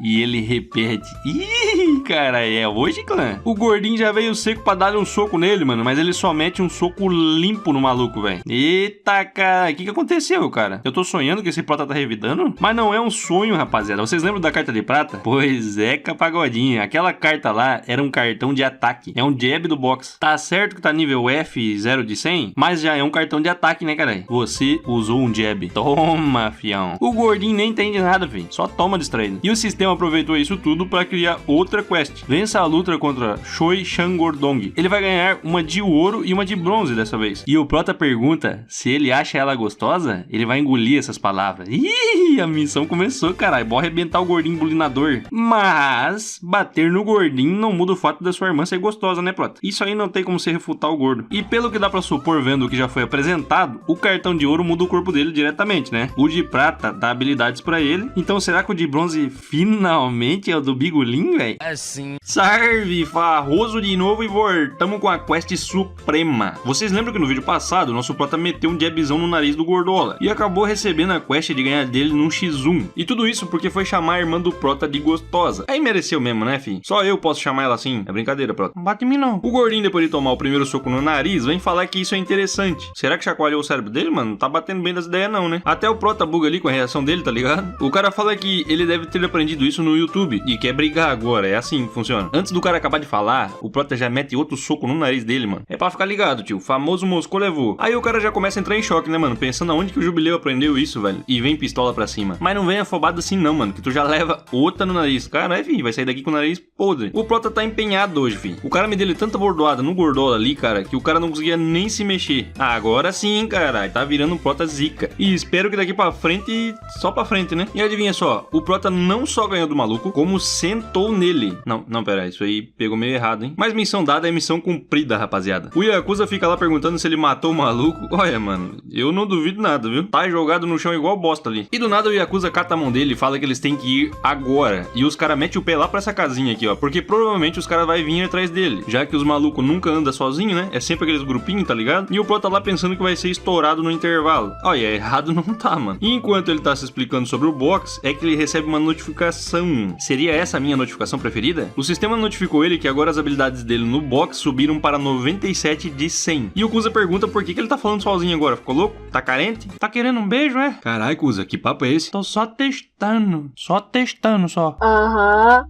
E ele repete. Ih, cara, é hoje, clã? O gordinho já veio seco pra dar um soco nele, mano. Mas ele só mete um soco limpo no maluco, velho. Eita, cara. O que aconteceu, cara? Eu tô sonhando que esse prota tá revidando? Mas não é um sonho, rapaziada. Vocês lembram da carta de prata? Pois é, capagodinha. Aquela carta lá era um cartão de ataque. É um jab do box. Tá certo que tá nível F 0 de 100, mas já é um cartão de ataque, né, cara? Você usou um jab. Toma, fião. O gordinho nem entende nada, filho. Só toma distraído. E o sistema aproveitou isso tudo pra criar outra quest. Vença a luta contra Choi Shangordong. Ele vai ganhar uma de ouro e uma de bronze dessa vez. E o prota pergunta se ele acha ela gostosa. Ele vai engolir essas palavras. Ih, a missão começou, caralho. Bora arrebentar o gordinho bulinador. Mas bater no gordinho não muda o fato da sua irmã ser gostosa, né, prota? Isso aí não tem como se refutar o gordo. E pelo que dá pra supor, vendo o que já foi apresentado, o cartão de ouro muda o corpo dele diretamente, né? O de prata dá habilidades pra ele. Então será que o de bronze finalmente é o do Bigolim, velho? É sim. Salve, farroso de novo e voltamos com a quest suprema. Vocês lembram que no vídeo passado o nosso prota meteu um jabzão no nariz do Gordola e acabou recebendo a quest de ganhar dele num X1. E tudo isso porque foi chamar a irmã do prota de gostosa. Aí mereceu mesmo, né, fi? Só eu posso chamar ela assim. É brincadeira, prota. Não bate em mim, não. O gordinho, depois de tomar o primeiro soco no nariz, vem falar que isso é interessante. Será que chacoalhou o cérebro dele, mano? Não tá batendo bem das ideias não, né? Até o prota buga ali com a reação dele, tá ligado? O cara fala que ele deve ter aprendido isso no YouTube e quer brigar agora. É assim que funciona. Antes do cara acabar de falar, o prota já mete outro soco no nariz dele, mano. É pra ficar ligado, tio. O famoso Moscou levou. Aí o cara já começa a entrar em choque, né, mano? Pensando aonde que o Jubileu aprendeu isso, velho. E vem pistola pra cima. Mas não vem afobado assim não, mano. Que tu já leva outra no nariz. Caralho, filho. Vai sair daqui com o nariz podre. O prota tá empenhado hoje, filho. O cara me deu tanta bordoada no Gordola ali, cara, que o cara não conseguia nem se mexer. Agora sim, caralho. Tá virando um prota zica. E espero que daqui pra frente, só pra frente, né? E adivinha só. O prota não só ganhou do maluco, como sentou nele. Não, pera. Isso aí pegou meio errado, hein? Mas missão dada é missão cumprida, rapaziada. O Yakuza fica lá perguntando se ele matou o maluco. Olha, mano, eu não duvido nada, viu? Tá jogado no chão igual bosta ali. E do nada o Yakuza cata a mão dele e fala que eles têm que ir agora. E os caras metem o pé lá pra essa casinha aqui, ó. Porque provavelmente os caras vão vir atrás dele. Já que os malucos nunca andam sozinhos, né? É sempre aqueles grupinhos, tá ligado? E o prota lá pensando que vai ser estourado no intervalo. Olha, errado não tá, mano. E enquanto ele tá se explicando sobre o box, é que ele recebe uma notificação. Seria essa a minha notificação preferida? O sistema notificou ele que agora as habilidades dele no box subiram para 97 de 100. E o Kuza pergunta por que ele tá falando sozinho agora. Ficou louco? Tá carente? Tá querendo um beijo, é? Carai, Kuza, que papo é esse? Tô só testando. Só. Aham.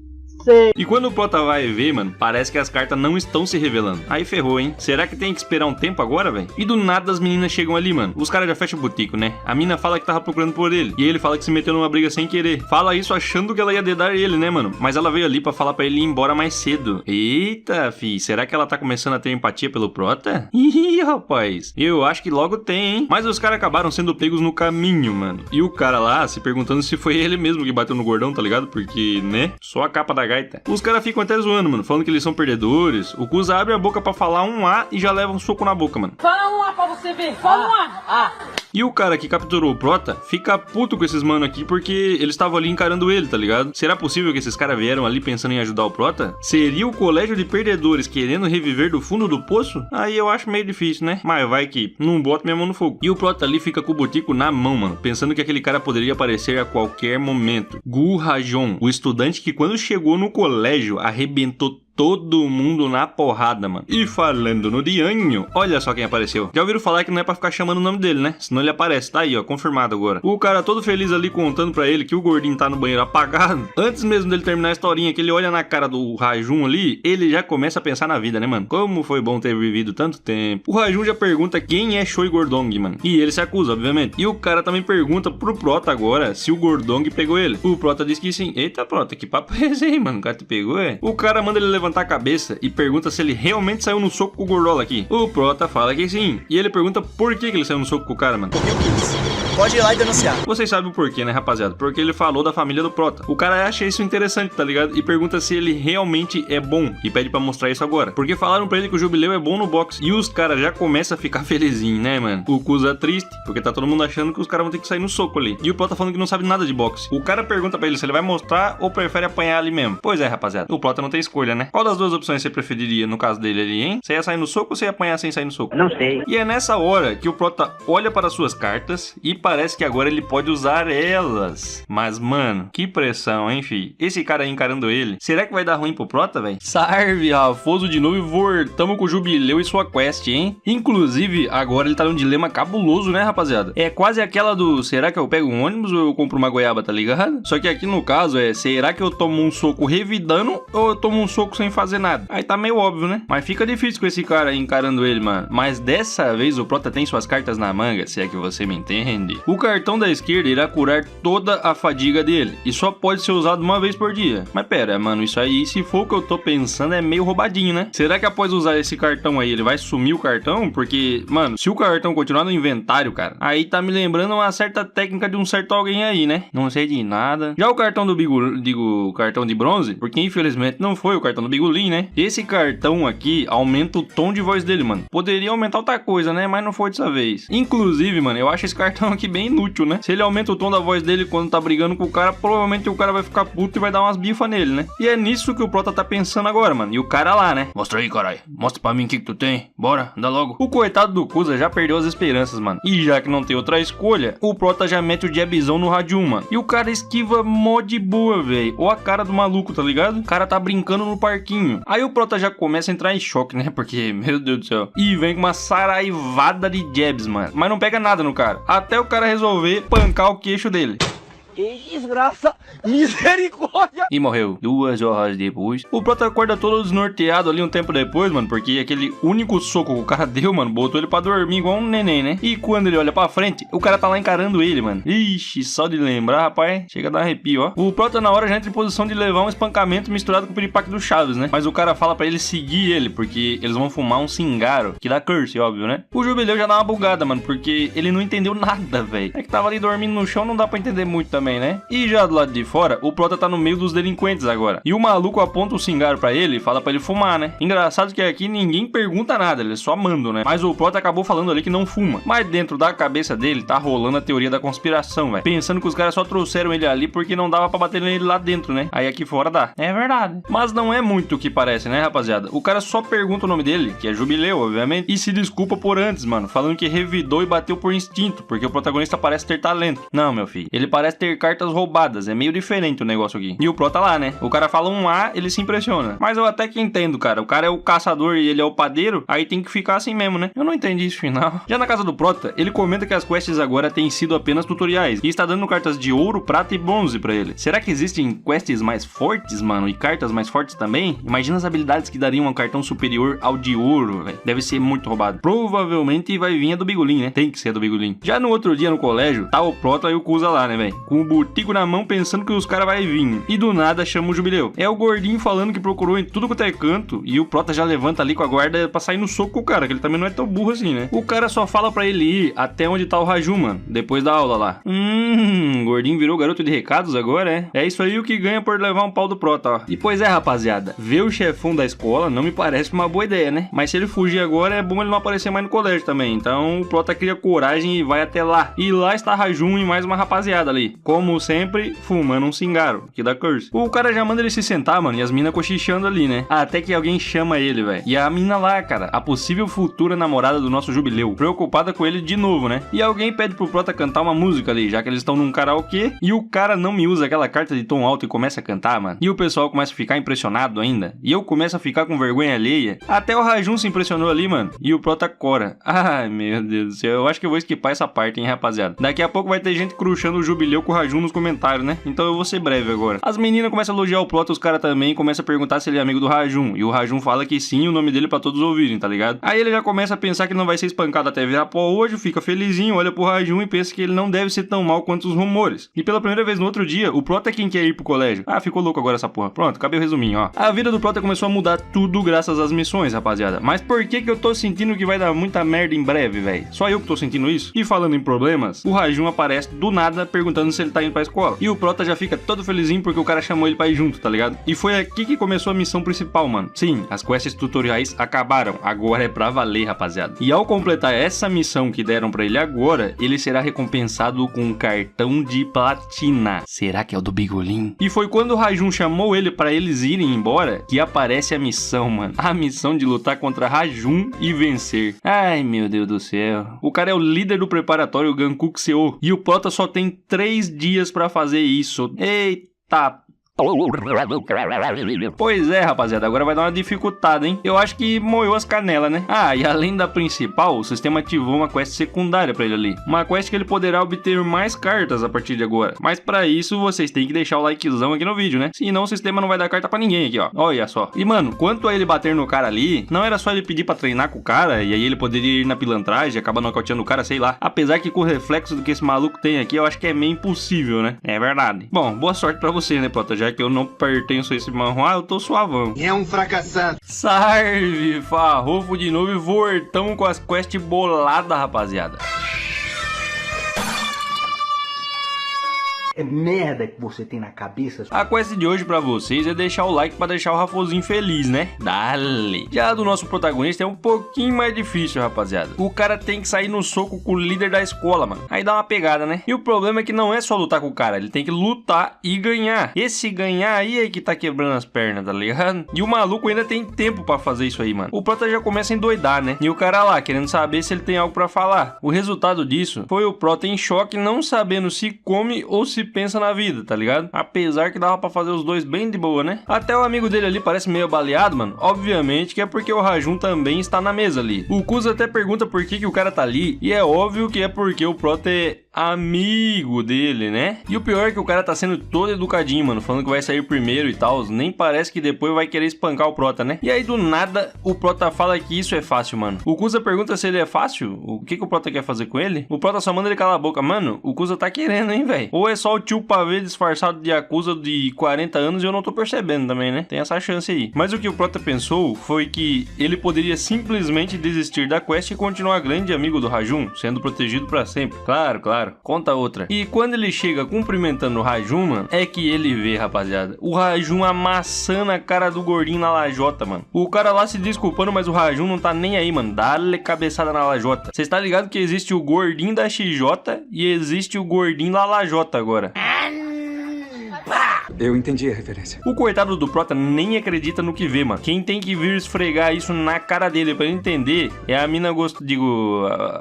E quando o prota vai ver, mano, parece que as cartas não estão se revelando. Aí ferrou, hein? Será que tem que esperar um tempo agora, velho? E do nada as meninas chegam ali, mano. Os caras já fecham o botico, né? A mina fala que tava procurando por ele. E ele fala que se meteu numa briga sem querer. Fala isso achando que ela ia dedar ele, né, mano? Mas ela veio ali pra falar pra ele ir embora mais cedo. Eita, fi. Será que ela tá começando a ter empatia pelo prota? Ih, rapaz. Eu acho que logo tem, hein? Mas os caras acabaram sendo pegos no caminho, mano. E o cara lá se perguntando se foi ele mesmo que bateu no gordão, tá ligado? Porque, né? Só a capa da gaita. Os caras ficam até zoando, mano, falando que eles são perdedores. O Kuza abre a boca pra falar um A e já leva um soco na boca, mano. Fala um A pra você ver. Fala um A. E o cara que capturou o prota fica puto com esses mano aqui porque eles estavam ali encarando ele, tá ligado? Será possível que esses caras vieram ali pensando em ajudar o prota? Seria o colégio de perdedores querendo reviver do fundo do poço? Aí eu acho meio difícil, né? Mas vai que não bota minha mão no fogo. E o prota ali fica com o botico na mão, mano, pensando que aquele cara poderia aparecer a qualquer momento. Gu Rajon, o estudante que quando chegou no colégio arrebentou todo mundo na porrada, mano. E falando no Dianho, olha só quem apareceu. Já ouviram falar que não é pra ficar chamando o nome dele, né? Senão ele aparece. Tá aí, ó, confirmado agora. O cara todo feliz ali contando pra ele que o gordinho tá no banheiro apagado. Antes mesmo dele terminar a historinha, que ele olha na cara do Rajun ali, ele já começa a pensar na vida, né, mano? Como foi bom ter vivido tanto tempo. O Rajun já pergunta quem é Choi Gordong, mano. E ele se acusa, obviamente. E o cara também pergunta pro prota agora se o Gordong pegou ele. O prota diz que sim. Eita, prota, que papo é esse aí, mano? O cara te pegou, é? O cara manda ele levantar a cabeça e pergunta se ele realmente saiu no soco com o Gordola aqui. O prota fala que sim. E ele pergunta por que ele saiu no soco com o cara, mano. Pode ir lá e denunciar. Vocês sabem o porquê, né, rapaziada? Porque ele falou da família do prota. O cara acha isso interessante, tá ligado? E pergunta se ele realmente é bom. E pede pra mostrar isso agora. Porque falaram pra ele que o Jubileu é bom no boxe. E os caras já começam a ficar felizinho, né, mano? O Kuza triste, porque tá todo mundo achando que os caras vão ter que sair no soco ali. E o prota falando que não sabe nada de boxe. O cara pergunta pra ele se ele vai mostrar ou prefere apanhar ali mesmo. Pois é, rapaziada. O prota não tem escolha, né? Qual das duas opções você preferiria no caso dele ali, hein? Você ia sair no soco ou você ia apanhar sem sair no soco? Não sei. E é nessa hora que o prota olha para suas cartas e parece que agora ele pode usar elas. Mas, mano, que pressão, hein, fi? Esse cara aí encarando ele, será que vai dar ruim pro Prota, velho? Salve, Rafoso de novo e voltamos com o Jubileu e sua quest, hein? Inclusive, agora ele tá num dilema cabuloso, né, rapaziada? É quase aquela do, será que eu pego um ônibus ou eu compro uma goiaba, tá ligado? Só que aqui no caso é, será que eu tomo um soco revidando ou eu tomo um soco sem fazer nada? Aí tá meio óbvio, né? Mas fica difícil com esse cara aí encarando ele, mano. Mas dessa vez o Prota tem suas cartas na manga, se é que você me entende. O cartão da esquerda irá curar toda a fadiga dele e só pode ser usado uma vez por dia. Mas pera, mano, isso aí, se for o que eu tô pensando, é meio roubadinho, né? Será que após usar esse cartão aí, ele vai sumir o cartão? Porque, mano, se o cartão continuar no inventário, cara, aí tá me lembrando uma certa técnica de um certo alguém aí, né? Não sei de nada. Já o cartão do Bigolin, digo, cartão de bronze, porque infelizmente não foi o cartão do Bigolin, né? Esse cartão aqui aumenta o tom de voz dele, mano. Poderia aumentar outra coisa, né? Mas não foi dessa vez. Inclusive, mano, eu acho esse cartão aqui bem inútil, né? Se ele aumenta o tom da voz dele quando tá brigando com o cara, provavelmente o cara vai ficar puto e vai dar umas bifas nele, né? E é nisso que o Prota tá pensando agora, mano. E o cara lá, né? Mostra aí, caralho. Mostra pra mim o que tu tem. Bora, anda logo. O coitado do Kuza já perdeu as esperanças, mano. E já que não tem outra escolha, o Prota já mete o jabzão no Radium, mano. E o cara esquiva mó de boa, velho. Ou a cara do maluco, tá ligado? O cara tá brincando no parquinho. Aí o Prota já começa a entrar em choque, né? Porque, meu Deus do céu. E vem com uma saraivada de jabs, mano. Mas não pega nada no cara. Até o cara resolver pancar o queixo dele. Que desgraça! Misericórdia! E morreu 2 horas depois. O Prota acorda todo desnorteado ali um tempo depois, mano, porque aquele único soco que o cara deu, mano, botou ele pra dormir igual um neném, né? E quando ele olha pra frente, o cara tá lá encarando ele, mano. Ixi, só de lembrar, rapaz, chega a dar arrepio, ó. O Prota na hora já entra em posição de levar um espancamento misturado com o piripaque do Chaves, né? Mas o cara fala pra ele seguir ele, porque eles vão fumar um cingaro, que dá curse, óbvio, né? O Jubileu já dá uma bugada, mano, porque ele não entendeu nada, velho. É que tava ali dormindo no chão, não dá pra entender muito também, né? E já do lado de fora, o Prota tá no meio dos delinquentes agora. E o maluco aponta o cingaro pra ele e fala pra ele fumar, né? Engraçado que aqui ninguém pergunta nada, eles só mandam, né? Mas o Prota acabou falando ali que não fuma. Mas dentro da cabeça dele tá rolando a teoria da conspiração, velho. Pensando que os caras só trouxeram ele ali porque não dava pra bater nele lá dentro, né? Aí aqui fora dá. É verdade. Mas não é muito o que parece, né, rapaziada? O cara só pergunta o nome dele, que é Jubileu, obviamente, e se desculpa por antes, mano. Falando que revidou e bateu por instinto, porque o protagonista parece ter talento. Não, meu filho. Ele parece ter cartas roubadas. É meio diferente o negócio aqui. E o Prota lá, né? O cara fala um A, ele se impressiona. Mas eu até que entendo, cara. O cara é o caçador e ele é o padeiro. Aí tem que ficar assim mesmo, né? Eu não entendi isso final. Já na casa do Prota, ele comenta que as quests agora têm sido apenas tutoriais. E está dando cartas de ouro, prata e bronze pra ele. Será que existem quests mais fortes, mano? E cartas mais fortes também? Imagina as habilidades que dariam um cartão superior ao de ouro, velho. Deve ser muito roubado. Provavelmente vai vir a do Bigolin, né? Tem que ser a do Bigolin. Já no outro dia no colégio, tá o Prota e o Kuza lá, né, velho? Com o butico na mão pensando que os caras vai vir. E do nada chama o Jubileu. É o gordinho falando que procurou em tudo quanto é canto. E o Prota já levanta ali com a guarda pra sair no soco com o cara, que ele também não é tão burro assim, né? O cara só fala pra ele ir até onde tá o Raju, mano. Depois da aula lá. Gordinho virou garoto de recados agora, é? É isso aí o que ganha por levar um pau do Prota, ó. E pois é, rapaziada. Ver o chefão da escola não me parece uma boa ideia, né? Mas se ele fugir agora, é bom ele não aparecer mais no colégio também. Então o Prota cria coragem e vai até lá. E lá está Raju e mais uma rapaziada ali. Como sempre, fumando um cingaro, que dá curse. O cara já manda ele se sentar, mano, e as minas cochichando ali, né? Até que alguém chama ele, velho. E a mina lá, cara, a possível futura namorada do nosso Jubileu, preocupada com ele de novo, né? E alguém pede pro Prota cantar uma música ali, já que eles estão num karaokê, e o cara não me usa aquela carta de tom alto e começa a cantar, mano. E o pessoal começa a ficar impressionado ainda, e eu começo a ficar com vergonha alheia. Até o Rajun se impressionou ali, mano, e o Prota cora. Ai, meu Deus do céu, eu acho que eu vou esquipar essa parte, hein, rapaziada. Daqui a pouco vai ter gente crushando o Jubileu com o Rajun nos comentários, né? Então eu vou ser breve agora. As meninas começam a elogiar o Prota, os caras também começam a perguntar se ele é amigo do Rajun. E o Rajun fala que sim, o nome dele pra todos ouvirem, tá ligado? Aí ele já começa a pensar que não vai ser espancado até virar pó hoje, fica felizinho, olha pro Rajun e pensa que ele não deve ser tão mal quanto os rumores. E pela primeira vez no outro dia, o Prota é quem quer ir pro colégio. Ah, ficou louco agora essa porra. Pronto, acabei o resuminho, ó. A vida do Prota começou a mudar tudo graças às missões, rapaziada. Mas por que eu tô sentindo que vai dar muita merda em breve, velho? Só eu que tô sentindo isso? E falando em problemas, o Rajun aparece do nada perguntando se ele tá indo pra escola. E o Prota já fica todo felizinho porque o cara chamou ele pra ir junto, tá ligado? E foi aqui que começou a missão principal, mano. Sim, as quests tutoriais acabaram. Agora é pra valer, rapaziada. E ao completar essa missão que deram pra ele agora, ele será recompensado com um cartão de platina. Será que é o do Bigolim? E foi quando o Rajun chamou ele pra eles irem embora que aparece a missão, mano. A missão de lutar contra Rajun e vencer. Ai, meu Deus do céu. O cara é o líder do preparatório Gankuk Seo. E o Prota só tem 3 dias pra fazer isso. Eita. Pois é, rapaziada, agora vai dar uma dificultada, hein? Eu acho que moeu as canelas, né? Ah, e além da principal, o sistema ativou uma quest secundária pra ele ali. Uma quest que ele poderá obter mais cartas a partir de agora. Mas pra isso, vocês têm que deixar o likezão aqui no vídeo, né? Senão o sistema não vai dar carta pra ninguém aqui, ó. Olha só. E, mano, quanto a ele bater no cara ali, não era só ele pedir pra treinar com o cara, e aí ele poderia ir na pilantragem, acabar nocauteando o cara, sei lá. Apesar que com o reflexo do que esse maluco tem aqui, eu acho que é meio impossível, né? É verdade. Bom, boa sorte pra você, né, Prota? Já que eu não pertenço a esse manhua, eu tô suavão. É um fracassado. Salve, farrofo de novo e voltamos com as quests boladas, rapaziada. É merda que você tem na cabeça. A quest de hoje pra vocês é deixar o like pra deixar o Rafosinho feliz, né? Dale! Já do nosso protagonista é um pouquinho mais difícil, rapaziada. O cara tem que sair no soco com o líder da escola, mano. Aí dá uma pegada, né? E o problema é que não é só lutar com o cara, ele tem que lutar e ganhar. Esse ganhar aí é que tá quebrando as pernas, tá ligado? E o maluco ainda tem tempo pra fazer isso aí, mano. O Prota já começa a endoidar, né? E o cara lá, querendo saber se ele tem algo pra falar. O resultado disso foi o Prota em choque, não sabendo se come ou se pensa na vida, tá ligado? Apesar que dava pra fazer os dois bem de boa, né? Até o amigo dele ali parece meio baleado, mano. Obviamente que é porque o Rajun também está na mesa ali. O Kuza até pergunta por que o cara tá ali, e é óbvio que é porque o Prota é amigo dele, né? E o pior é que o cara tá sendo todo educadinho, mano, falando que vai sair primeiro e tal. Nem parece que depois vai querer espancar o Prota, né? E aí do nada o Prota fala que isso é fácil, mano. O Kuza pergunta se ele é fácil, o que o Prota quer fazer com ele. O Prota só manda ele calar a boca. Mano, o Kuza tá querendo, hein, velho? Ou é só o tio pavê disfarçado de Yakuza de 40 anos e eu não tô percebendo também, né? Tem essa chance aí. Mas o que o Prota pensou foi que ele poderia simplesmente desistir da quest e continuar grande amigo do Rajun, sendo protegido pra sempre. Claro, claro. Conta outra. E quando ele chega cumprimentando o Rajun, mano, é que ele vê, rapaziada, o Rajun amassando a cara do gordinho na lajota, mano. O cara lá se desculpando, mas o Rajun não tá nem aí, mano. Dá-lhe cabeçada na lajota. Você está ligado que existe o gordinho da XJ e existe o gordinho da lajota agora. Eu entendi a referência. O coitado do Prota nem acredita no que vê, mano. Quem tem que vir esfregar isso na cara dele pra ele entender é a mina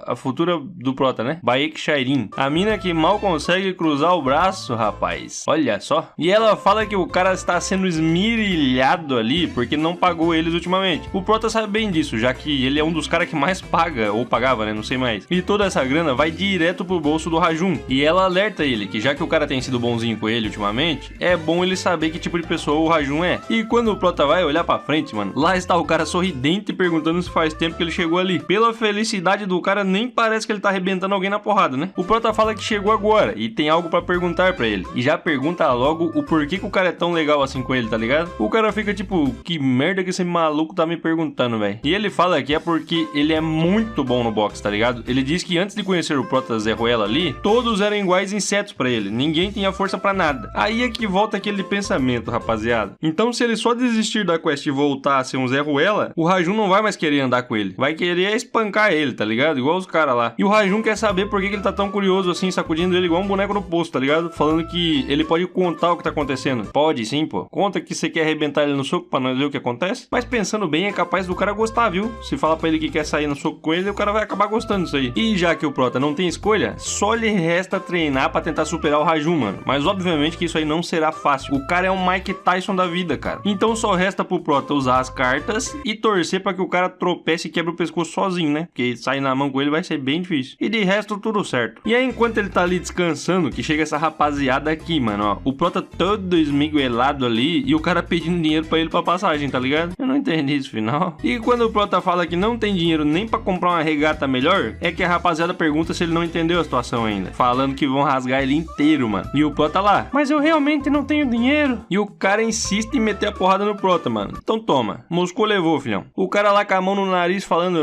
a futura do Prota, né? Baek Shairin. A mina que mal consegue cruzar o braço, rapaz. Olha só. E ela fala que o cara está sendo esmirilhado ali porque não pagou eles ultimamente. O Prota sabe bem disso, já que ele é um dos caras que mais paga, ou pagava, né? Não sei mais. E toda essa grana vai direto pro bolso do Rajun. E ela alerta ele que já que o cara tem sido bonzinho com ele ultimamente, é bom ele saber que tipo de pessoa o Rajun é. E quando o Prota vai olhar pra frente, mano, lá está o cara sorridente perguntando se faz tempo que ele chegou ali. Pela felicidade do cara, nem parece que ele tá arrebentando alguém na porrada, né? O Prota fala que chegou agora e tem algo pra perguntar pra ele. E já pergunta logo o porquê que o cara é tão legal assim com ele, tá ligado? O cara fica tipo, que merda que esse maluco tá me perguntando, velho. E ele fala que é porque ele é muito bom no boxe, tá ligado? Ele diz que antes de conhecer o Prota Zé Ruela ali, todos eram iguais insetos pra ele. Ninguém tinha força pra nada. Aí é que volta aquele pensamento, rapaziada. Então se ele só desistir da quest e voltar a ser um Zé Ruela, o Rajun não vai mais querer andar com ele. Vai querer espancar ele, tá ligado? Igual os caras lá. E o Rajun quer saber por que ele tá tão curioso assim, sacudindo ele igual um boneco no posto, tá ligado? Falando que ele pode contar o que tá acontecendo. Pode sim, pô. Conta que você quer arrebentar ele no soco pra nós ver o que acontece. Mas pensando bem, é capaz do cara gostar, viu? Se fala pra ele que quer sair no soco com ele, o cara vai acabar gostando disso aí. E já que o Prota não tem escolha, só lhe resta treinar pra tentar superar o Rajun, mano. Mas obviamente que isso aí não será fácil. O cara é um Mike Tyson da vida, cara. Então só resta pro Prota usar as cartas e torcer pra que o cara tropece e quebre o pescoço sozinho, né? Porque sair na mão com ele vai ser bem difícil. E de resto, tudo certo. E aí, enquanto ele tá ali descansando, que chega essa rapaziada aqui, mano, ó. O Prota todo esmiguelado ali e o cara pedindo dinheiro pra ele pra passagem, tá ligado? Eu não entendi esse final. E quando o Prota fala que não tem dinheiro nem pra comprar uma regata melhor, é que a rapaziada pergunta se ele não entendeu a situação ainda, falando que vão rasgar ele inteiro, mano. E o Prota lá, mas eu realmente não tenho dinheiro. E o cara insiste em meter a porrada no Prota, mano. Então toma, Moscou levou, filhão. O cara lá com a mão no nariz falando,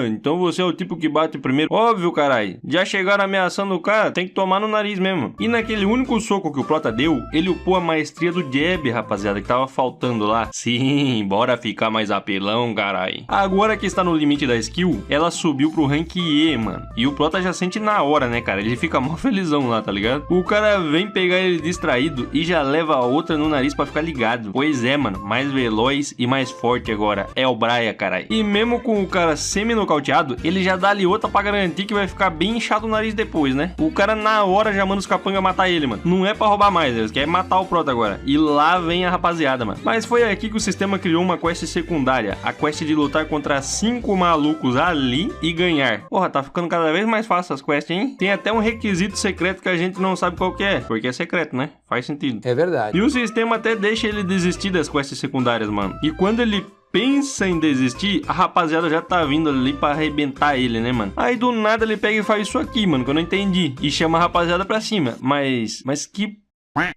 então você é o tipo que bate primeiro. Óbvio, carai. Já chegaram ameaçando o cara, tem que tomar no nariz mesmo. E naquele único soco que o Prota deu, ele upou a maestria do jab, rapaziada, que tava faltando lá. Sim, bora ficar mais apelão, carai. Agora que está no limite da skill, ela subiu pro rank E, mano. E o Prota já sente na hora, né, cara? Ele fica mó felizão lá, tá ligado? O cara vem pegar ele distraído e já leva a outra no nariz pra ficar ligado. Pois é, mano, mais veloz e mais forte agora. É o Braia, carai. E mesmo com o cara semi-nocauteado, ele já dá ali outra pra garantir que vai ficar bem inchado o nariz depois, né? O cara na hora já manda os capangas matar ele, mano. Não é pra roubar mais, eles querem matar o Prota agora. E lá vem a rapaziada, mano. Mas foi aqui que o sistema criou uma quest secundária. A quest de lutar contra 5 malucos ali e ganhar. Porra, tá ficando cada vez mais fácil as quests, hein? Tem até um requisito secreto que a gente não sabe qual que é. Porque é secreto, né? Faz sentido. É verdade. E o sistema até deixa ele desistir das quests secundárias, mano. E quando ele pensa em desistir, a rapaziada já tá vindo ali pra arrebentar ele, né, mano? Aí do nada ele pega e faz isso aqui, mano, que eu não entendi. E chama a rapaziada pra cima. Mas que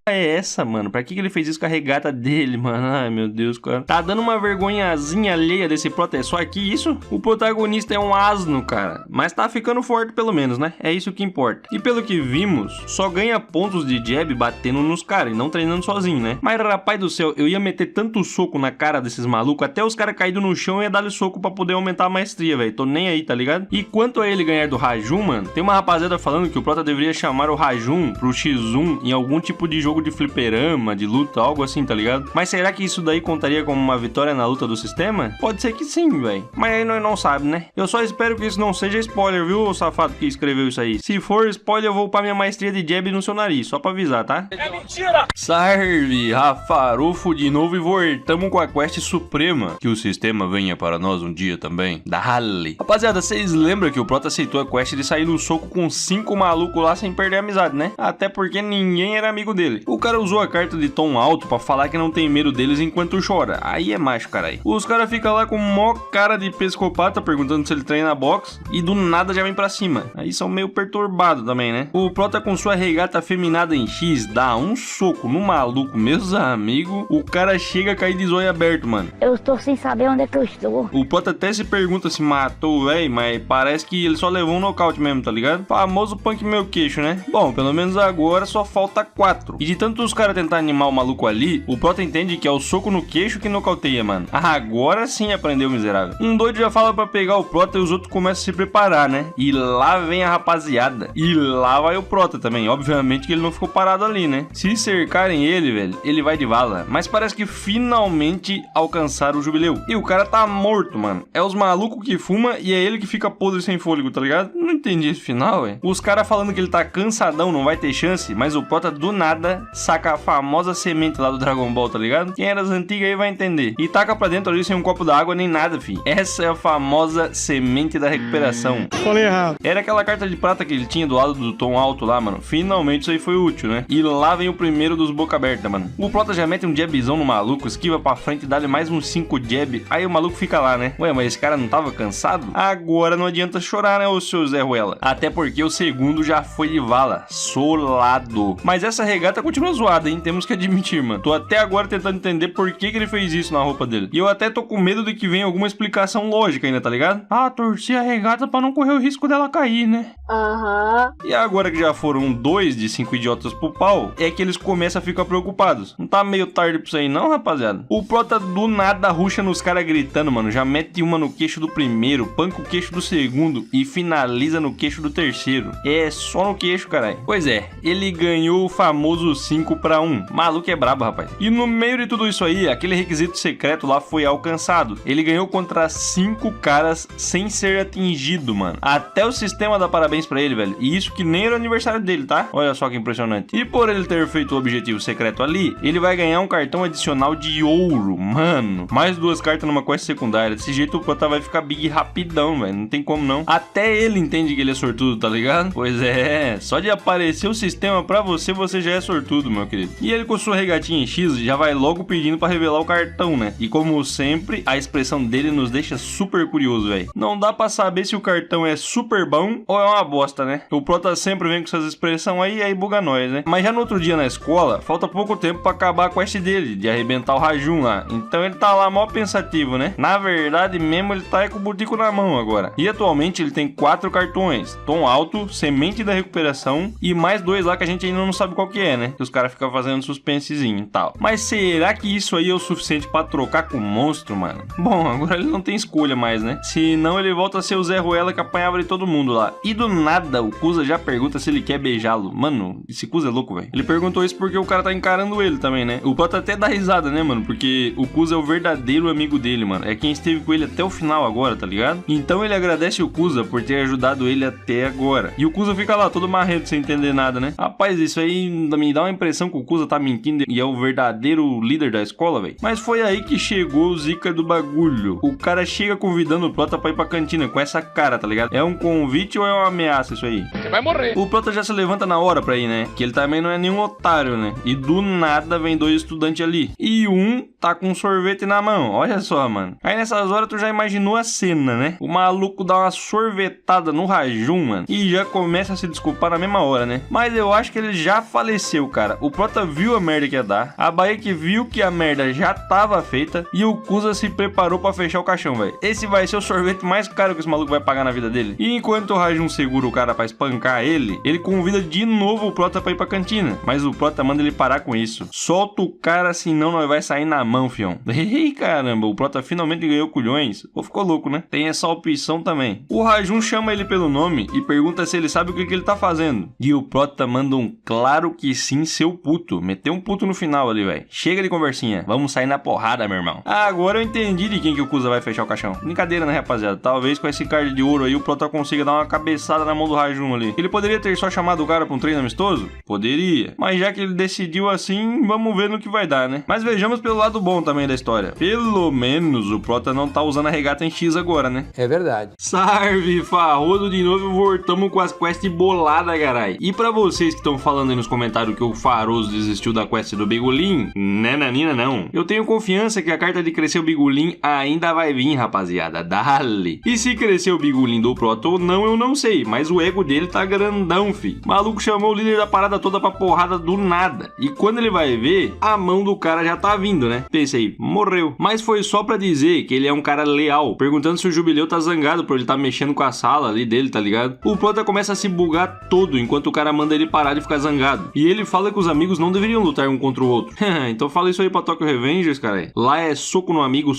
é essa, mano? Pra que ele fez isso com a regata dele, mano? Ai, meu Deus, cara. Tá dando uma vergonhazinha alheia desse Prota. É só aqui isso? O protagonista é um asno, cara. Mas tá ficando forte pelo menos, né? É isso que importa. E pelo que vimos, só ganha pontos de jab batendo nos caras e não treinando sozinho, né? Mas, rapaz do céu, eu ia meter tanto soco na cara desses malucos, até os caras caídos no chão e ia dar-lhe soco pra poder aumentar a maestria, velho. Tô nem aí, tá ligado? E quanto a ele ganhar do Rajun, mano, tem uma rapaziada falando que o Prota deveria chamar o Rajun pro X1 em algum tipo de jogo de fliperama, de luta, algo assim, tá ligado? Mas será que isso daí contaria como uma vitória na luta do sistema? Pode ser que sim, velho. Mas aí nós não sabe, né? Eu só espero que isso não seja spoiler, viu, o safado que escreveu isso aí. Se for spoiler, eu vou upar minha maestria de jab no seu nariz, só pra avisar, tá? É mentira! Salve, Rafarufo de novo e voltamos com a quest suprema. Que o sistema venha para nós um dia também. Dale. Rapaziada, vocês lembram que o Prota aceitou a quest de sair no soco com 5 malucos lá sem perder a amizade, né? Até porque ninguém era amigo dele. O cara usou a carta de tom alto pra falar que não tem medo deles enquanto chora. Aí é macho, carai. Os caras ficam lá com mó cara de psicopata perguntando se ele treina boxe e do nada já vem pra cima. Aí são meio perturbados também, né? O Prota com sua regata afeminada em X dá um soco no maluco, meus amigos. O cara chega a cair de zóio aberto, mano. Eu estou sem saber onde é que eu estou. O Prota até se pergunta se matou o véi, mas parece que ele só levou um nocaute mesmo, tá ligado? Famoso punk meu queixo, né? Bom, pelo menos agora só falta 4. E de tanto os caras tentar animar o maluco ali, o Prota entende que é o soco no queixo que nocauteia, mano. Agora sim aprendeu, miserável. Um doido já fala pra pegar o Prota e os outros começam a se preparar, né? E lá vem a rapaziada. E lá vai o Prota também. Obviamente que ele não ficou parado ali, né? Se cercarem ele, velho, ele vai de vala. Mas parece que finalmente alcançaram o jubileu. E o cara tá morto, mano. É os malucos que fuma e é ele que fica podre sem fôlego, tá ligado? Não entendi esse final, velho. Os caras falando que ele tá cansadão, não vai ter chance, mas o Prota do nada saca a famosa semente lá do Dragon Ball, tá ligado? Quem era das antigas aí vai entender. E taca pra dentro ali sem um copo d'água nem nada, fi. Essa é a famosa semente da recuperação. Falei errado. Era aquela carta de prata que ele tinha do lado do tom alto lá, mano. Finalmente isso aí foi útil, né? E lá vem o primeiro dos boca aberta, mano. O Prota já mete um jabzão no maluco, esquiva pra frente e dá-lhe mais uns 5 jab. Aí o maluco fica lá, né? Ué, mas esse cara não tava cansado? Agora não adianta chorar, né, ô seu Zé Ruela? Até porque o segundo já foi de vala. Solado. Mas essa regata continua zoada, hein? Temos que admitir, mano. Tô até agora tentando entender por que ele fez isso na roupa dele. E eu até tô com medo de que venha alguma explicação lógica ainda, tá ligado? Ah, torci a regata pra não correr o risco dela cair, né? Aham. E agora que já foram 2 de 5 idiotas pro pau, é que eles começam a ficar preocupados. Não tá meio tarde pra isso aí não, rapaziada? O Prota do nada ruxa nos caras gritando, mano. Já mete uma no queixo do primeiro, panca o queixo do segundo e finaliza no queixo do terceiro. É só no queixo, caralho. Pois é, ele ganhou o famoso 5-1. Maluco é brabo, rapaz. E no meio de tudo isso aí, aquele requisito secreto lá foi alcançado. Ele ganhou contra 5 caras sem ser atingido, mano. Até o sistema dá parabéns pra ele, velho. E isso que nem era o aniversário dele, tá? Olha só que impressionante. E por ele ter feito o objetivo secreto ali, ele vai ganhar um cartão adicional de ouro, mano. Mais 2 cartas numa quest secundária. Desse jeito o Prota vai ficar big rapidão, velho. Não tem como não. Até ele entende que ele é sortudo, tá ligado? Pois é. Só de aparecer o sistema pra você, você já é sortudo, meu querido. E ele com sua regatinha em X já vai logo pedindo pra revelar o cartão, né? E como sempre, a expressão dele nos deixa super curioso, velho. Não dá pra saber se o cartão é super bom ou é uma bosta, né? O Prota sempre vem com essas expressões aí buga nós, né? Mas já no outro dia na escola, falta pouco tempo pra acabar a quest dele, de arrebentar o Rajun lá. Então ele tá lá mó pensativo, né? Na verdade mesmo, ele tá com o butico na mão agora. E atualmente ele tem 4 cartões: Tom Alto, Semente da Recuperação e mais 2 lá que a gente ainda não sabe qual que é, né? Que os caras ficam fazendo suspensezinho e tal. Mas será que isso aí é o suficiente pra trocar com o monstro, mano? Bom, agora ele não tem escolha mais, né? Senão ele volta a ser o Zé Ruela que apanhava de todo mundo lá. E do nada o Kuza já pergunta se ele quer beijá-lo. Mano, esse Kuza é louco, velho. Ele perguntou isso porque o cara tá encarando ele também, né? O Prota até dá risada, né, mano? Porque o Kuza é o verdadeiro amigo dele, mano. É quem esteve com ele até o final agora, tá ligado? Então ele agradece o Kuza por ter ajudado ele até agora. E o Kuza fica lá todo marrento sem entender nada, né? Rapaz, isso aí me dá uma impressão que o Kuza tá mentindo e é o verdadeiro líder da escola, velho. Mas foi aí que chegou o zica do bagulho. O cara chega convidando o Prota pra ir pra cantina com essa cara, tá ligado? É um convite ou é uma ameaça isso aí? Você vai morrer. O Prota já se levanta na hora pra ir, né? Que ele também não é nenhum otário, né? E do nada vem 2 estudantes ali. E um tá com um sorvete na mão. Olha só, mano. Aí nessas horas tu já imaginou a cena, né? O maluco dá uma sorvetada no Rajun, mano. E já começa a se desculpar na mesma hora, né? Mas eu acho que ele já faleceu, cara. O Prota viu a merda que ia dar. A Baek viu que a merda já tava feita. E o Kuza se preparou pra fechar o caixão, velho. Esse vai ser o sorvete mais caro que esse maluco vai pagar na vida dele. E enquanto o Rajun segura o cara pra espancar ele, ele convida de novo o Prota pra ir pra cantina. Mas o Prota manda ele parar com isso. Solta o cara, senão nós vai sair na mão, fião. Ei, caramba, o Prota finalmente ganhou culhões. Ou ficou louco, né? Tem essa opção também. O Rajun chama ele pelo nome e pergunta se ele sabe o que ele tá fazendo. E o Prota manda um claro que sim, seu puto. Meteu um puto no final ali, velho. Chega de conversinha. Vamos sair na porrada, meu irmão. Agora eu entendi de quem que o Kuza vai fechar o caixão. Brincadeira, né, rapaziada? Talvez com esse card de ouro aí o Prota consiga dar uma cabeçada na mão do Rajun ali. Ele poderia ter só chamado o cara pra um treino amistoso? Poderia. Mas já que ele decidiu assim, vamos ver no que vai dar, né? Mas vejamos pelo lado bom também da história. Pelo menos o Prota não tá usando a regata em X agora, né? É verdade. Salve, Farrodo de novo, voltamos com as quests boladas, carai. E pra vocês que estão falando aí nos comentários que o Faroso desistiu da quest do Bigolin, nananina não. Eu tenho confiança que a carta de crescer o Bigolin ainda vai vir, rapaziada. Dale. E se crescer o Bigolin do Prota ou não, eu não sei. Mas o ego dele tá grandão, fi. O maluco chamou o líder da parada toda pra porrada do nada. E quando ele vai ver, a mão do cara já tá vindo, né? Pensei, morreu. Mas foi só pra dizer que ele é um cara leal. Perguntando se o Jubileu tá zangado por ele tá mexendo com a sala ali dele, tá ligado? O Prota começa a se bugar todo enquanto o cara manda ele parar de ficar zangado. E ele fala que os amigos não deveriam lutar um contra o outro. Então fala isso aí pra Tokyo Revengers, cara. Lá é soco no amigo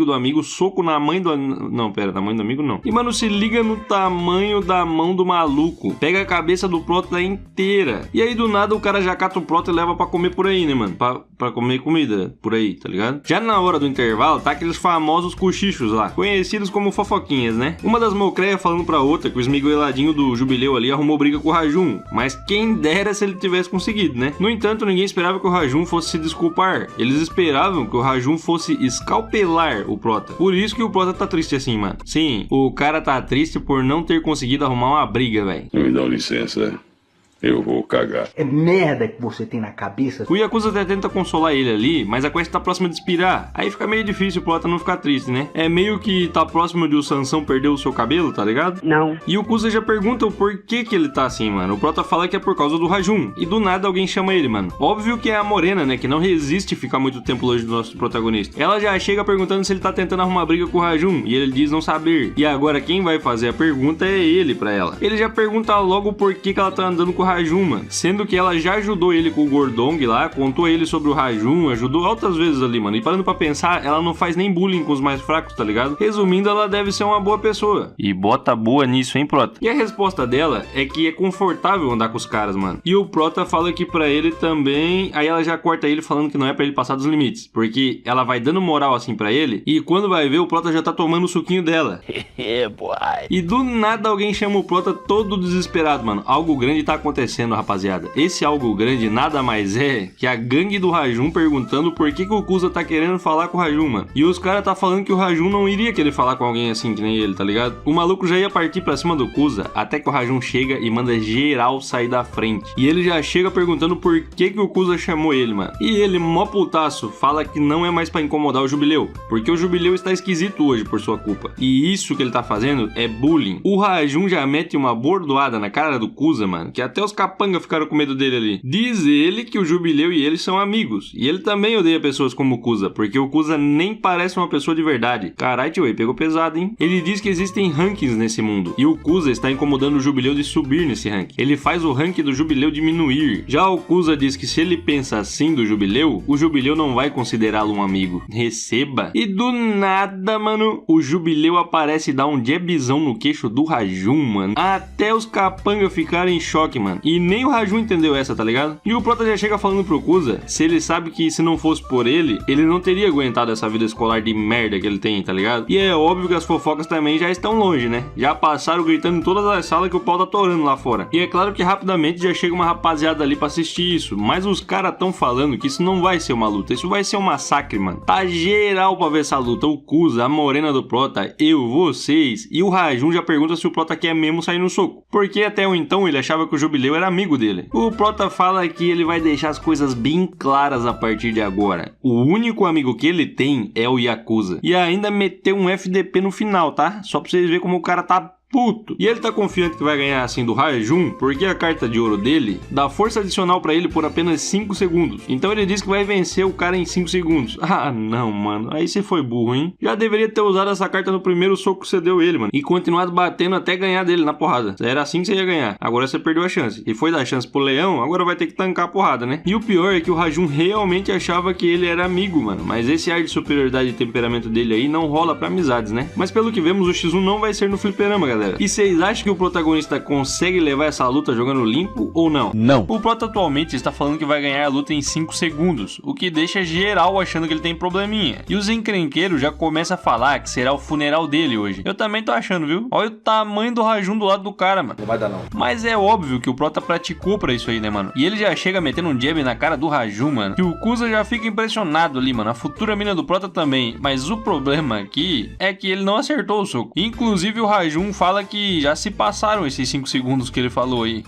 do amigo, soco na mãe do... Não, pera, na mãe do amigo não. E, mano, se liga no tamanho da mão do maluco. Pega a cabeça do Prota inteira. E aí, do nada, o cara já cata o Prota e leva pra comer por aí, né, mano? Pra comer comida por aí, tá ligado? Já na hora do intervalo, tá aqueles famosos cochichos lá, conhecidos como fofoquinhas, né? Uma das mocreias falando pra outra que o esmigueladinho do Jubileu ali arrumou briga com o Rajun. Mas quem dera se ele tivesse conseguido, né? No entanto, ninguém esperava que o Rajun fosse se desculpar. Eles esperavam que o Rajun fosse escalpelar o Prota. Por isso que o Prota tá triste assim, mano. Sim, o cara tá triste por não ter conseguido arrumar uma briga, velho. Me dá licença. Eu vou cagar. É merda que você tem na cabeça. O Yakuza até tenta consolar ele ali, mas a quest tá próxima de expirar. Aí fica meio difícil o Prota não ficar triste, né? É meio que tá próximo de o Sansão perder o seu cabelo, tá ligado? Não. E o Kuza já pergunta o porquê que ele tá assim, mano. O Prota fala que é por causa do Rajun. E do nada alguém chama ele, mano. Óbvio que é a Morena, né? Que não resiste ficar muito tempo longe do nosso protagonista. Ela já chega perguntando se ele tá tentando arrumar briga com o Rajun. E ele diz não saber. E agora quem vai fazer a pergunta é ele pra ela. Ele já pergunta logo por que ela tá andando com o Rajun, mano. Sendo que ela já ajudou ele com o Gordong lá, contou ele sobre o Rajun, ajudou altas vezes ali, mano. E parando pra pensar, ela não faz nem bullying com os mais fracos, tá ligado? Resumindo, ela deve ser uma boa pessoa. E bota boa nisso, hein, Prota? E a resposta dela é que é confortável andar com os caras, mano. E o Prota fala que pra ele também... Aí ela já corta ele falando que não é pra ele passar dos limites. Porque ela vai dando moral assim pra ele, e quando vai ver, o Prota já tá tomando o suquinho dela. E do nada alguém chama o Prota todo desesperado, mano. Algo grande tá acontecendo acontecendo, rapaziada? Esse algo grande nada mais é que a gangue do Rajun perguntando por que o Kuza tá querendo falar com o Rajun, mano. E os caras tá falando que o Rajun não iria querer falar com alguém assim que nem ele, tá ligado? O maluco já ia partir pra cima do Kuza, até que o Rajun chega e manda geral sair da frente. E ele já chega perguntando por que o Kuza chamou ele, mano. E ele, mó putaço, fala que não é mais pra incomodar o Jubileu, porque o Jubileu está esquisito hoje por sua culpa. E isso que ele tá fazendo é bullying. O Rajun já mete uma bordoada na cara do Kuza, mano, que até os capanga ficaram com medo dele ali. Diz ele que o Jubileu e ele são amigos. E ele também odeia pessoas como o Kuza, porque o Kuza nem parece uma pessoa de verdade. Carai, tio, pegou pesado, hein? Ele diz que existem rankings nesse mundo, e o Kuza está incomodando o Jubileu de subir nesse ranking. Ele faz o ranking do Jubileu diminuir. Já o Kuza diz que se ele pensa assim do Jubileu, o Jubileu não vai considerá-lo um amigo. Receba. E do nada, mano, o Jubileu aparece e dá um jabzão no queixo do Rajun, mano. Até os capanga ficaram em choque, mano. E nem o Rajun entendeu essa, tá ligado? E o Prota já chega falando pro Kuza se ele sabe que se não fosse por ele, ele não teria aguentado essa vida escolar de merda que ele tem, tá ligado? E é óbvio que as fofocas também já estão longe, né? Já passaram gritando em todas as salas que o pau tá torando lá fora. E é claro que rapidamente já chega uma rapaziada ali pra assistir isso, mas os caras tão falando que isso não vai ser uma luta, isso vai ser um massacre, mano. Tá geral pra ver essa luta, o Kuza, a morena do Prota, eu, vocês, e o Rajun já pergunta se o Prota quer mesmo sair no soco, porque até então ele achava que o Jubileu era amigo dele. O Prota fala que ele vai deixar as coisas bem claras a partir de agora. O único amigo que ele tem é o Yakuza, e ainda meteu um FDP no final, tá? Só pra vocês verem como o cara tá puto. E ele tá confiante que vai ganhar assim do Rajun, porque a carta de ouro dele dá força adicional pra ele por apenas 5 segundos. Então ele diz que vai vencer o cara em 5 segundos. Ah, não, mano. Aí você foi burro, hein? Já deveria ter usado essa carta no primeiro soco que você deu ele, mano. E continuado batendo até ganhar dele na porrada. Era assim que você ia ganhar. Agora você perdeu a chance. E foi dar chance pro leão, agora vai ter que tancar a porrada, né? E o pior é que o Rajun realmente achava que ele era amigo, mano. Mas esse ar de superioridade e temperamento dele aí não rola pra amizades, né? Mas pelo que vemos, o X1 não vai ser no fliperama, galera. E vocês acham que o protagonista consegue levar essa luta jogando limpo ou não? Não. O Prota atualmente está falando que vai ganhar a luta em 5 segundos, o que deixa geral achando que ele tem probleminha. E os encrenqueiros já começam a falar que será o funeral dele hoje. Eu também tô achando, viu? Olha o tamanho do Rajun do lado do cara, mano. Não vai dar, não. Mas é óbvio que o Prota praticou pra isso aí, né, mano? E ele já chega metendo um jab na cara do Rajun, mano. E o Kuza já fica impressionado ali, mano. A futura mina do Prota também. Mas o problema aqui é que ele não acertou o soco. Inclusive o Rajun fala que já se passaram esses 5 segundos que ele falou aí.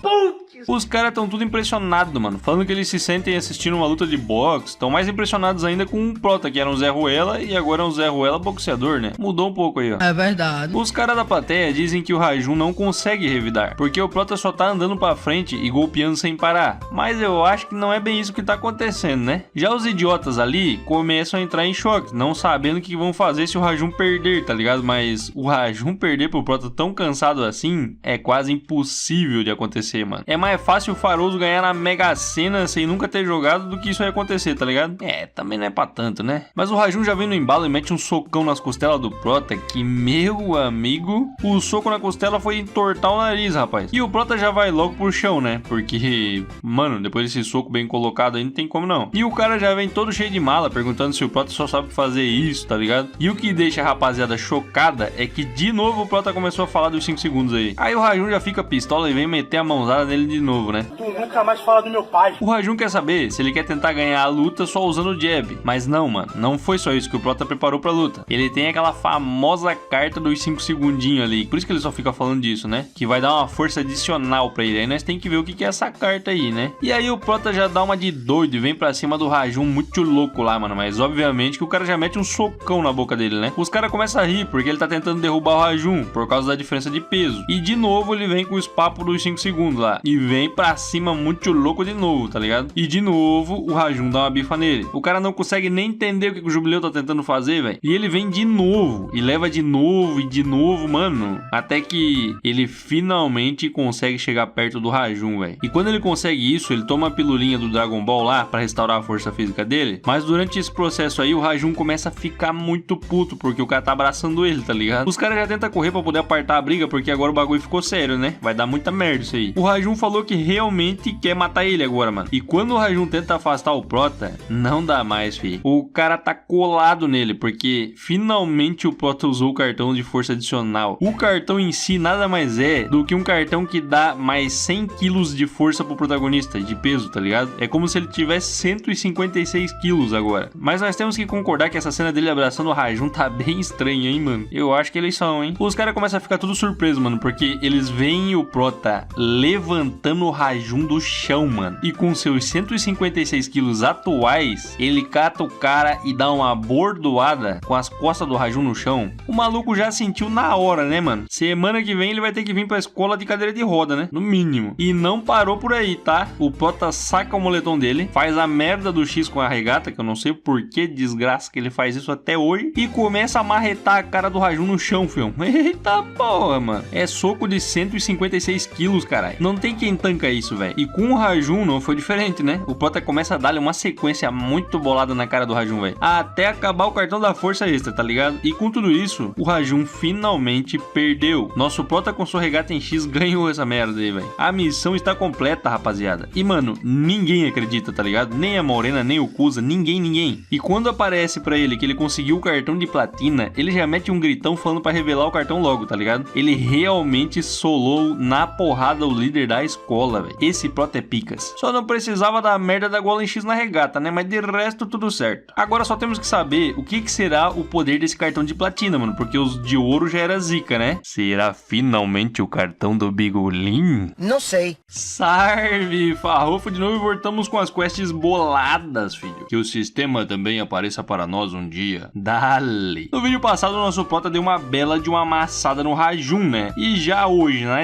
Os caras estão tudo impressionados, mano. Falando que eles se sentem assistindo uma luta de boxe. Estão mais impressionados ainda com o Prota, que era um Zé Ruela, e agora é um Zé Ruela boxeador, né? Mudou um pouco aí, ó. É verdade. Os caras da plateia dizem que o Rajun não consegue revidar, porque o Prota só tá andando pra frente e golpeando sem parar. Mas eu acho que não é bem isso que tá acontecendo, né? Já os idiotas ali começam a entrar em choque, não sabendo o que vão fazer se o Rajun perder, tá ligado? Mas o Rajun perder pro Prota tão cansado assim é quase impossível de acontecer, mano. É mais fácil o Faroso ganhar na Mega Sena sem nunca ter jogado do que isso ia acontecer, tá ligado? É, também não é pra tanto, né? Mas o Rajun já vem no embalo e mete um socão nas costelas do Prota, que, meu amigo, o soco na costela foi entortar o nariz, rapaz. E o Prota já vai logo pro chão, né? Porque, mano, depois desse soco bem colocado aí não tem como não. E o cara já vem todo cheio de mala, perguntando se o Prota só sabe fazer isso, tá ligado? E o que deixa a rapaziada chocada é que de novo o Prota começou a falar dos 5 segundos aí. Aí o Rajun já fica pistola e vem meter a mãozada nele de novo, né? Tu nunca mais fala do meu pai. O Rajun quer saber se ele quer tentar ganhar a luta só usando o jab. Mas não, mano. Não foi só isso que o Prota preparou pra luta. Ele tem aquela famosa carta dos 5 segundinhos ali. Por isso que ele só fica falando disso, né? Que vai dar uma força adicional pra ele. Aí nós tem que ver o que é essa carta aí, né? E aí o Prota já dá uma de doido e vem pra cima do Rajun muito louco lá, mano. Mas obviamente que o cara já mete um socão na boca dele, né? Os caras começam a rir porque ele tá tentando derrubar o Rajun por causa da diferença de peso. E de novo ele vem com os papos dos 5 segundos lá. E vem pra cima muito louco de novo, tá ligado? E de novo o Rajun dá uma bifa nele. O cara não consegue nem entender o que o Jubileu tá tentando fazer, velho. E ele vem de novo. E leva de novo e de novo, mano. Até que ele finalmente consegue chegar perto do Rajun, velho. E quando ele consegue isso, ele toma a pilulinha do Dragon Ball lá pra restaurar a força física dele. Mas durante esse processo aí, o Rajun começa a ficar muito puto porque o cara tá abraçando ele, tá ligado? Os caras já tentam correr pra poder apartar a briga porque agora o bagulho ficou sério, né? Vai dar muita merda isso aí. O Rajun falou falou que realmente quer matar ele agora, mano. E quando o Rajun tenta afastar o Prota, não dá mais, fi. O cara tá colado nele, porque finalmente o Prota usou o cartão de força adicional. O cartão em si nada mais é do que um cartão que dá mais 100 quilos de força pro protagonista, de peso, tá ligado? É como se ele tivesse 156 quilos agora. Mas nós temos que concordar que essa cena dele abraçando o Rajun tá bem estranha, hein, mano? Eu acho que eles são, hein? Os caras começam a ficar tudo surpreso, mano, porque eles veem o Prota levantando o Rajun do chão, mano. E com seus 156 quilos atuais, ele cata o cara e dá uma bordoada com as costas do Rajun no chão. O maluco já sentiu na hora, né, mano? Semana que vem ele vai ter que vir pra escola de cadeira de roda, né? No mínimo. E não parou por aí, tá? O Prota saca o moletom dele, faz a merda do X com a regata, que eu não sei por que desgraça que ele faz isso até hoje, e começa a marretar a cara do Rajun no chão, filho. Eita porra, mano. É soco de 156 quilos, caralho. Não tem quem tanca isso, velho. E com o Rajun não foi diferente, né? O Prota começa a dar-lhe uma sequência muito bolada na cara do Rajun, velho. Até acabar o cartão da força extra, tá ligado? E com tudo isso, o Rajun finalmente perdeu. Nosso Prota com sua regata em X ganhou essa merda aí, velho. A missão está completa, rapaziada. E, mano, ninguém acredita, tá ligado? Nem a Morena, nem o Kusa, ninguém. E quando aparece pra ele que ele conseguiu o cartão de platina, ele já mete um gritão falando pra revelar o cartão logo, tá ligado? Ele realmente solou na porrada o líder da escola, velho. Esse Prota é picas. Só não precisava da merda da gola em X na regata, né? Mas de resto, tudo certo. Agora só temos que saber o que será o poder desse cartão de platina, mano. Porque os de ouro já era zica, né? Será finalmente o cartão do Bigolin? Não sei. Salve, farrofo de novo e voltamos com as quests boladas, filho. Que o sistema também apareça para nós um dia. Dale. No vídeo passado, o nosso Prota deu uma bela de uma amassada no Rajun, né? E já hoje, na